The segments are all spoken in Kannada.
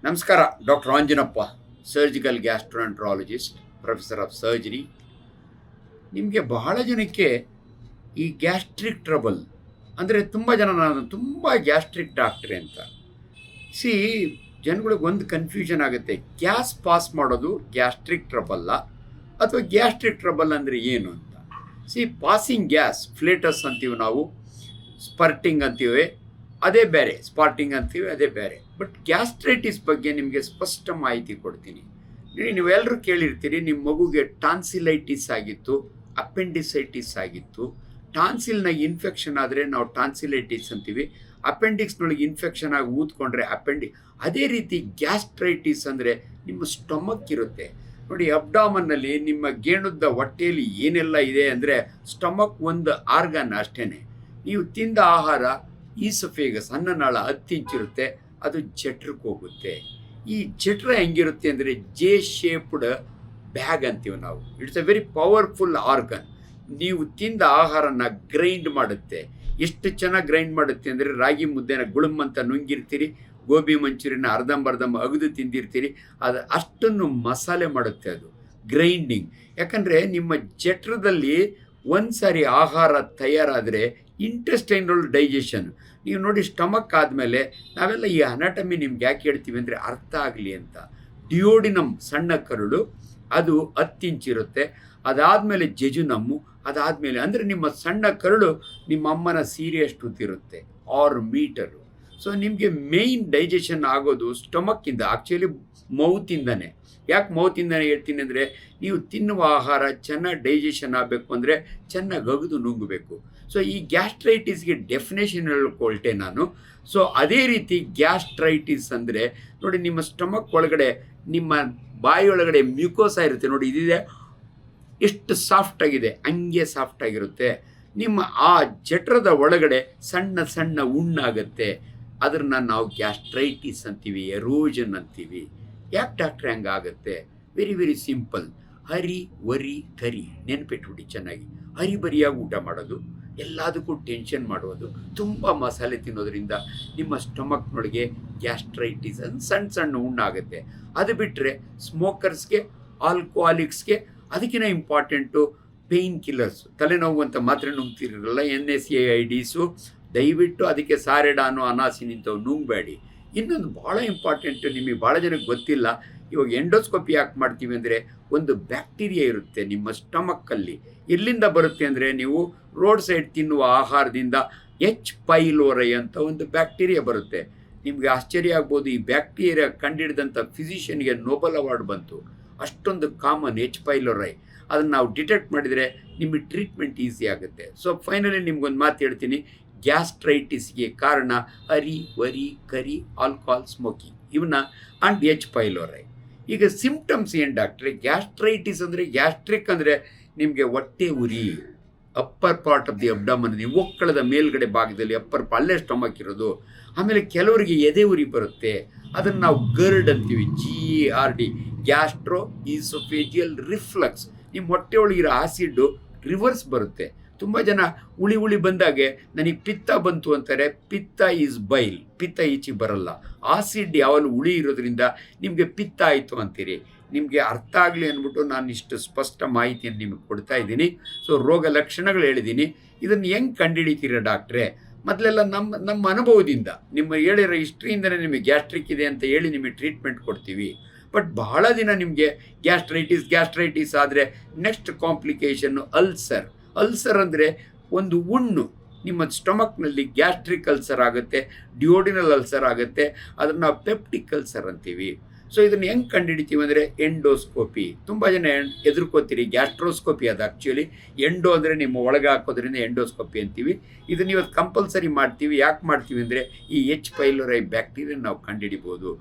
ನಮಸ್ಕಾರ. Doctor Anjanappa, surgical gastroenterologist, professor of surgery. ನಿಮಗೆ ಬಹಳ ಜನಕ್ಕೆ ಈ ಗ್ಯಾಸ್ಟ್ರಿಕ್ ಟ್ರಬಲ್ ಅಂದರೆ ತುಂಬ ಜನ ನಾನು ತುಂಬ ಗ್ಯಾಸ್ಟ್ರಿಕ್ ಡಾಕ್ಟ್ರೆ ಅಂತ ಜನಗಳಿಗೆ ಒಂದು ಕನ್ಫ್ಯೂಷನ್ ಆಗುತ್ತೆ. ಗ್ಯಾಸ್ ಪಾಸ್ ಮಾಡೋದು ಗ್ಯಾಸ್ಟ್ರಿಕ್ ಟ್ರಬಲ್ಲ ಅಥವಾ ಗ್ಯಾಸ್ಟ್ರಿಕ್ ಟ್ರಬಲ್ ಅಂದರೆ ಏನು ಅಂತ. ಪಾಸಿಂಗ್ ಗ್ಯಾಸ್ ಫ್ಲೇಟಸ್ ಅಂತೀವಿ ನಾವು, ಸ್ಪರ್ಟಿಂಗ್ ಅಂತೀವಿ ಅದೇ ಬೇರೆ, ಸ್ಪಾರ್ಟಿಂಗ್ ಅಂತೀವಿ ಅದೇ ಬೇರೆ. ಬಟ್ ಗ್ಯಾಸ್ಟ್ರೈಟಿಸ್ ಬಗ್ಗೆ ನಿಮಗೆ ಸ್ಪಷ್ಟ ಮಾಹಿತಿ ಕೊಡ್ತೀನಿ. ನೀವೆಲ್ಲರೂ ಕೇಳಿರ್ತೀರಿ, ನಿಮ್ಮ ಮಗುಗೆ ಟಾನ್ಸಿಲೈಟಿಸ್ ಆಗಿತ್ತು, ಅಪೆಂಡಿಸೈಟಿಸ್ ಆಗಿತ್ತು. ಟಾನ್ಸಿಲ್ನಾಗ ಇನ್ಫೆಕ್ಷನ್ ಆದರೆ ನಾವು ಟಾನ್ಸಿಲೈಟಿಸ್ ಅಂತೀವಿ, ಅಪೆಂಡಿಕ್ಸ್ನೊಳಗೆ ಇನ್ಫೆಕ್ಷನ್ ಆಗಿ ಊದ್ಕೊಂಡ್ರೆ ಅದೇ ರೀತಿ ಗ್ಯಾಸ್ಟ್ರೈಟಿಸ್ ಅಂದರೆ ನಿಮ್ಮ ಸ್ಟಮಕ್ ಇರುತ್ತೆ ನೋಡಿ. ಅಬ್ಡಾಮನ್ನಲ್ಲಿ ನಿಮ್ಮ ಗೇಣುದ್ದ ಹೊಟ್ಟೆಯಲ್ಲಿ ಏನೆಲ್ಲ ಇದೆ ಅಂದರೆ ಸ್ಟಮಕ್ ಒಂದು ಆರ್ಗನ್ ಅಷ್ಟೇ. ನೀವು ತಿಂದ ಆಹಾರ ಈಸೋಫೇಗಸ್ ಅನ್ನನಾಳ 10 ಇಂಚಿರುತ್ತೆ, ಅದು ಜಠರಕ್ಕೆ ಹೋಗುತ್ತೆ. ಈ ಜಠರ ಹೆಂಗಿರುತ್ತೆ ಅಂದರೆ ಜೆ ಶೇಪ್ಡ್ ಬ್ಯಾಗ್ ಅಂತೀವಿ ನಾವು. It's A very powerful organ. ನೀವು ತಿಂದ ಆಹಾರನ ಗ್ರೈಂಡ್ ಮಾಡುತ್ತೆ. ಎಷ್ಟು ಚೆನ್ನಾಗಿ ಗ್ರೈಂಡ್ ಮಾಡುತ್ತೆ ಅಂದರೆ ರಾಗಿ ಮುದ್ದೆನ ಗುಳುಮಂತ ನುಂಗಿರ್ತೀರಿ, ಗೋಬಿ ಮಂಚೂರಿಯನ್ನ ಅರ್ಧಂಬರ್ಧಂ ಅಗದು ತಿಂದಿರ್ತೀರಿ, ಅದು ಅಷ್ಟನ್ನು ಮಸಾಲೆ ಮಾಡುತ್ತೆ ಅದು ಗ್ರೈಂಡಿಂಗ್. ಯಾಕಂದರೆ ನಿಮ್ಮ ಜಠರದಲ್ಲಿ ಒಂದು ಸಾರಿ ಆಹಾರ ತಯಾರಾದರೆ ಇಂಟೆಸ್ಟೈನಲ್ ಡೈಜೆಷನ್. ನೀವು ನೋಡಿ, ಸ್ಟಮಕ್ ಆದಮೇಲೆ ನಾವೆಲ್ಲ ಈ ಅನಾಟಮಿ ನಿಮ್ಗೆ ಯಾಕೆ ಹೇಳ್ತೀವಿ ಅಂದರೆ ಅರ್ಥ ಆಗಲಿ ಅಂತ. ಡಿಯೋಡಿನಮ್ ಸಣ್ಣ ಕರುಳು, ಅದು 10 ಇಂಚಿರುತ್ತೆ. ಅದಾದಮೇಲೆ ಜೆಜುನಮ್ಮು, ಅದಾದಮೇಲೆ ಅಂದರೆ ನಿಮ್ಮ ಸಣ್ಣ ಕರುಳು ನಿಮ್ಮ ಅಮ್ಮನ ಸೀರೆ ಅಷ್ಟು ಉದ್ದಿರುತ್ತೆ, 6 ಮೀಟರು. ಸೊ ನಿಮಗೆ ಮೇಯ್ನ್ ಡೈಜೆಷನ್ ಆಗೋದು ಸ್ಟಮಕ್ಕಿಂದ, ಆ್ಯಕ್ಚುಲಿ ಮೌತಿಂದನೇ. ಯಾಕೆ ಮೌತಿಂದನೇ ಹೇಳ್ತೀನಿ ಅಂದರೆ, ನೀವು ತಿನ್ನುವ ಆಹಾರ ಚೆನ್ನಾಗಿ ಡೈಜೆಷನ್ ಆಗಬೇಕು ಅಂದರೆ ಚೆನ್ನಾಗಿ ಅಗದು ನುಂಗಬೇಕು. ಸೊ ಈ ಗ್ಯಾಸ್ಟ್ರೈಟಿಸ್ಗೆ ಡೆಫಿನೇಷನ್ ಹೇಳ್ಕೊಳ್ಟೆ ನಾನು. ಸೊ ಅದೇ ರೀತಿ ಗ್ಯಾಸ್ಟ್ರೈಟಿಸ್ ಅಂದರೆ ನೋಡಿ, ನಿಮ್ಮ ಸ್ಟಮಕ್ ಒಳಗಡೆ, ನಿಮ್ಮ ಬಾಯಿಯೊಳಗಡೆ ಮ್ಯೂಕೋಸಾ ಇರುತ್ತೆ ನೋಡಿ, ಇದಿದೆ ಎಷ್ಟು ಸಾಫ್ಟಾಗಿದೆ, ಹಂಗೆ ಸಾಫ್ಟಾಗಿರುತ್ತೆ. ನಿಮ್ಮ ಆ ಜಠರದ ಒಳಗಡೆ ಸಣ್ಣ ಸಣ್ಣ ಹುಣ್ಣಾಗುತ್ತೆ, ಅದನ್ನು ನಾವು ಗ್ಯಾಸ್ಟ್ರೈಟಿಸ್ ಅಂತೀವಿ, ಎರೋಜನ್ ಅಂತೀವಿ. ಯಾಕೆ ಡಾಕ್ಟ್ರೆ ಹಂಗಾಗುತ್ತೆ? Very very simple. Hurry worry curry ನೆನ್ಪಿಟ್ಬಿಡಿ ಚೆನ್ನಾಗಿ. ಹರಿಬರಿಯಾಗಿ ಊಟ ಮಾಡೋದು, ಎಲ್ಲದಕ್ಕೂ ಟೆನ್ಷನ್ ಮಾಡೋದು, ತುಂಬ ಮಸಾಲೆ ತಿನ್ನೋದ್ರಿಂದ ನಿಮ್ಮ ಸ್ಟಮಕ್ನೊಳಗೆ ಗ್ಯಾಸ್ಟ್ರೈಟಿಸ್ ಅದು ಸಣ್ಣ ಸಣ್ಣ ಹುಣ್ಣಾಗುತ್ತೆ. ಅದು ಬಿಟ್ಟರೆ ಸ್ಮೋಕರ್ಸ್ಗೆ, ಆಲ್ಕೋಹಾಲಿಕ್ಸ್ಗೆ ಅದಕ್ಕಿಂತ ಇಂಪಾರ್ಟೆಂಟು ಪೇಯ್ನ್ ಕಿಲ್ಲರ್ಸ್. ತಲೆನೋವು ಅಂತ ಮಾತ್ರೆ ನುಂಗ್ತಿರಲ್ಲ, NSAIDಸು, ದಯವಿಟ್ಟು ಅದಕ್ಕೆ ಸಾರೆಡಾನು ಅನಾಸಿನ್ ಇಂಥವು ನುಂಗಬೇಡಿ. ಇನ್ನೊಂದು ಭಾಳ ಇಂಪಾರ್ಟೆಂಟು, ನಿಮಗೆ ಭಾಳ ಜನಕ್ಕೆ ಗೊತ್ತಿಲ್ಲ. ಇವಾಗ ಎಂಡೋಸ್ಕೋಪಿ ಯಾಕೆ ಮಾಡ್ತೀವಿ ಅಂದರೆ, ಒಂದು ಬ್ಯಾಕ್ಟೀರಿಯಾ ಇರುತ್ತೆ ನಿಮ್ಮ ಸ್ಟಮಕ್ಕಲ್ಲಿ. ಎಲ್ಲಿಂದ ಬರುತ್ತೆ ಅಂದರೆ, ನೀವು ರೋಡ್ ಸೈಡ್ ತಿನ್ನುವ ಆಹಾರದಿಂದ H. ಪೈಲೋರೈ ಅಂತ ಒಂದು ಬ್ಯಾಕ್ಟೀರಿಯಾ ಬರುತ್ತೆ. ನಿಮಗೆ ಆಶ್ಚರ್ಯ ಆಗ್ಬೋದು, ಈ ಬ್ಯಾಕ್ಟೀರಿಯಾ ಕಂಡುಹಿಡಿದಂಥ ಫಿಸಿಷಿಯನ್ಗೆ ನೊಬೆಲ್ ಅವಾರ್ಡ್ ಬಂತು. ಅಷ್ಟೊಂದು ಕಾಮನ್ H. ಪೈಲೋರೈ. ಅದನ್ನು ನಾವು ಡಿಟೆಕ್ಟ್ ಮಾಡಿದರೆ ನಿಮಗೆ ಟ್ರೀಟ್ಮೆಂಟ್ ಈಸಿ ಆಗುತ್ತೆ. ಸೊ ಫೈನಲಿ ನಿಮ್ಗೊಂದು ಮಾತು ಹೇಳ್ತೀನಿ, ಗ್ಯಾಸ್ಟ್ರೈಟಿಸ್ಗೆ ಕಾರಣ ಹರಿ ವರಿ ಕರಿ, ಆಲ್ಕೋಹಾಲ್, ಸ್ಮೋಕಿಂಗ್, ಇವನ್ನ ಆ್ಯಂಡ್ H. ಪೈಲೋರೈ. ಈಗ ಸಿಂಪ್ಟಮ್ಸ್ ಏನು ಡಾಕ್ಟ್ರೆ? ಗ್ಯಾಸ್ಟ್ರೈಟಿಸ್ ಅಂದರೆ, ಗ್ಯಾಸ್ಟ್ರಿಕ್ ಅಂದರೆ ನಿಮಗೆ ಹೊಟ್ಟೆ ಉರಿ, upper part of the abdomen, ಒಕ್ಕಳದ ಮೇಲ್ಗಡೆ ಭಾಗದಲ್ಲಿ ಅಪ್ಪರ್ ಅಲ್ಲೇ ಸ್ಟಮಕ್ ಇರೋದು. ಆಮೇಲೆ ಕೆಲವರಿಗೆ ಎದೆ ಉರಿ ಬರುತ್ತೆ, ಅದನ್ನು ನಾವು ಗರ್ಡ್ ಅಂತೀವಿ, GERD, ಗ್ಯಾಸ್ಟ್ರೋ ಈಸೋಫೇಜಿಯಲ್ ರಿಫ್ಲಕ್ಸ್. ನಿಮ್ಮ ಹೊಟ್ಟೆ ಒಳಗಿರೋ ಆಸಿಡ್ಡು ರಿವರ್ಸ್ ಬರುತ್ತೆ. ತುಂಬ ಜನ ಹುಳಿ ಬಂದಾಗೆ ನನಗೆ ಪಿತ್ತ ಬಂತು ಅಂತಾರೆ. ಪಿತ್ತ ಈಸ್ ಬೈಲ್, ಪಿತ್ತ ಈಚೆ ಬರಲ್ಲ. ಆಸಿಡ್ ಯಾವಾಗಲೂ ಹುಳಿ ಇರೋದ್ರಿಂದ ನಿಮಗೆ ಪಿತ್ತ ಆಯಿತು ಅಂತೀರಿ. ನಿಮಗೆ ಅರ್ಥ ಆಗಲಿ ಅಂದ್ಬಿಟ್ಟು ನಾನು ಇಷ್ಟು ಸ್ಪಷ್ಟ ಮಾಹಿತಿಯನ್ನು ನಿಮಗೆ ಕೊಡ್ತಾ ಇದ್ದೀನಿ. ಸೊ ರೋಗ ಲಕ್ಷಣಗಳು ಹೇಳಿದ್ದೀನಿ. ಇದನ್ನು ಹೆಂಗೆ ಕಂಡುಹಿಡಿತೀರ ಡಾಕ್ಟ್ರೆ? ಮೊದಲೆಲ್ಲ ನಮ್ಮ ಅನುಭವದಿಂದ, ನಿಮ್ಮ ಹೇಳಿರೋ ಹಿಸ್ಟ್ರಿಯಿಂದಲೇ ನಿಮಗೆ ಗ್ಯಾಸ್ಟ್ರಿಕ್ ಇದೆ ಅಂತ ಹೇಳಿ ನಿಮಗೆ ಟ್ರೀಟ್ಮೆಂಟ್ ಕೊಡ್ತೀವಿ. ಬಟ್ ಬಹಳ ದಿನ ನಿಮಗೆ ಗ್ಯಾಸ್ಟ್ರೈಟಿಸ್ ಆದರೆ ನೆಕ್ಸ್ಟ್ ಕಾಂಪ್ಲಿಕೇಶನ್ನು ಅಲ್ಸರ್ ಅಂದರೆ ಒಂದು ಹುಣ್ಣು ನಿಮ್ಮ ಸ್ಟಮಕ್ನಲ್ಲಿ ಗ್ಯಾಸ್ಟ್ರಿಕ್ ಅಲ್ಸರ್ ಆಗುತ್ತೆ, ಡಿಯೋಡಿನಲ್ ಅಲ್ಸರ್ ಆಗುತ್ತೆ. ಅದನ್ನು ನಾವು ಪೆಪ್ಟಿಕ್ ಅಲ್ಸರ್ ಅಂತೀವಿ. ಸೊ ಇದನ್ನು ಹೆಂಗೆ ಕಂಡುಹಿಡಿತೀವಿ ಅಂದರೆ ಎಂಡೋಸ್ಕೋಪಿ. ತುಂಬ ಜನ ಎದುರ್ಕೋತೀರಿ, ಗ್ಯಾಸ್ಟ್ರೋಸ್ಕೋಪಿ ಅದು ಆ್ಯಕ್ಚುಲಿ. ಎಂಡೋ ಅಂದರೆ ನಿಮ್ಮ ಒಳಗೆ ಹಾಕೋದ್ರಿಂದ ಎಂಡೋಸ್ಕೋಪಿ ಅಂತೀವಿ. ಇದನ್ನು ಇವತ್ತು ಕಂಪಲ್ಸರಿ ಮಾಡ್ತೀವಿ. ಯಾಕೆ ಮಾಡ್ತೀವಿ ಅಂದರೆ ಈ H. ಪೈಲೋರೈ ಬ್ಯಾಕ್ಟೀರಿಯಾ ನಾವು ಕಂಡುಹಿಡಿಬೋದು.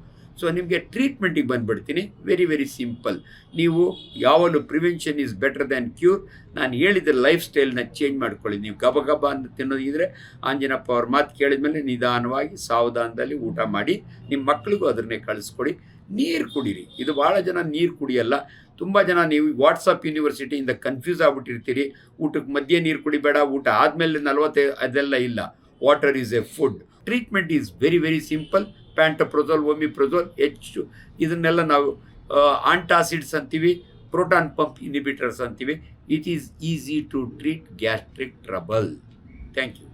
ಸೊ ನಿಮಗೆ ಟ್ರೀಟ್ಮೆಂಟಿಗೆ ಬಂದುಬಿಡ್ತೀನಿ. Very very simple. ನೀವು ಯಾವಾಗಲೂ prevention is better than cure. ನಾನು ಹೇಳಿದ ಲೈಫ್ ಸ್ಟೈಲ್ನ ಚೇಂಜ್ ಮಾಡ್ಕೊಳ್ಳಿ. ನೀವು ಗಬ ಅಂತ ತಿನ್ನೋದಿದ್ರೆ ಆಂಜನಪ್ಪ ಅವ್ರ ಮಾತು ಕೇಳಿದ್ಮೇಲೆ ನಿಧಾನವಾಗಿ ಸಾವಧಾನದಲ್ಲಿ ಊಟ ಮಾಡಿ, ನಿಮ್ಮ ಮಕ್ಕಳಿಗೂ ಅದನ್ನೇ ಕಳಿಸ್ಕೊಡಿ. ನೀರು ಕುಡೀರಿ. ಇದು ಭಾಳ ಜನ ನೀರು ಕುಡಿಯಲ್ಲ. ತುಂಬ ಜನ ನೀವು ವಾಟ್ಸಪ್ ಯೂನಿವರ್ಸಿಟಿಯಿಂದ ಕನ್ಫ್ಯೂಸ್ ಆಗಿಬಿಟ್ಟಿರ್ತೀರಿ. ಊಟಕ್ಕೆ ಮಧ್ಯೆ ನೀರು ಕುಡಿಬೇಡ, ಊಟ ಆದಮೇಲೆ 40 ಅದೆಲ್ಲ ಇಲ್ಲ. Water is a food. Treatment is very very simple. Pantoprazole, omeprazole ಹೆಚ್ಚು. ಇದನ್ನೆಲ್ಲ ನಾವು ಆಂಟಾಸಿಡ್ಸ್ ಅಂತೀವಿ, ಪ್ರೋಟಾನ್ ಪಂಪ್ ಇನಿಬಿಟರ್ಸ್ ಅಂತೀವಿ. It is easy to treat gastric trouble. Thank you.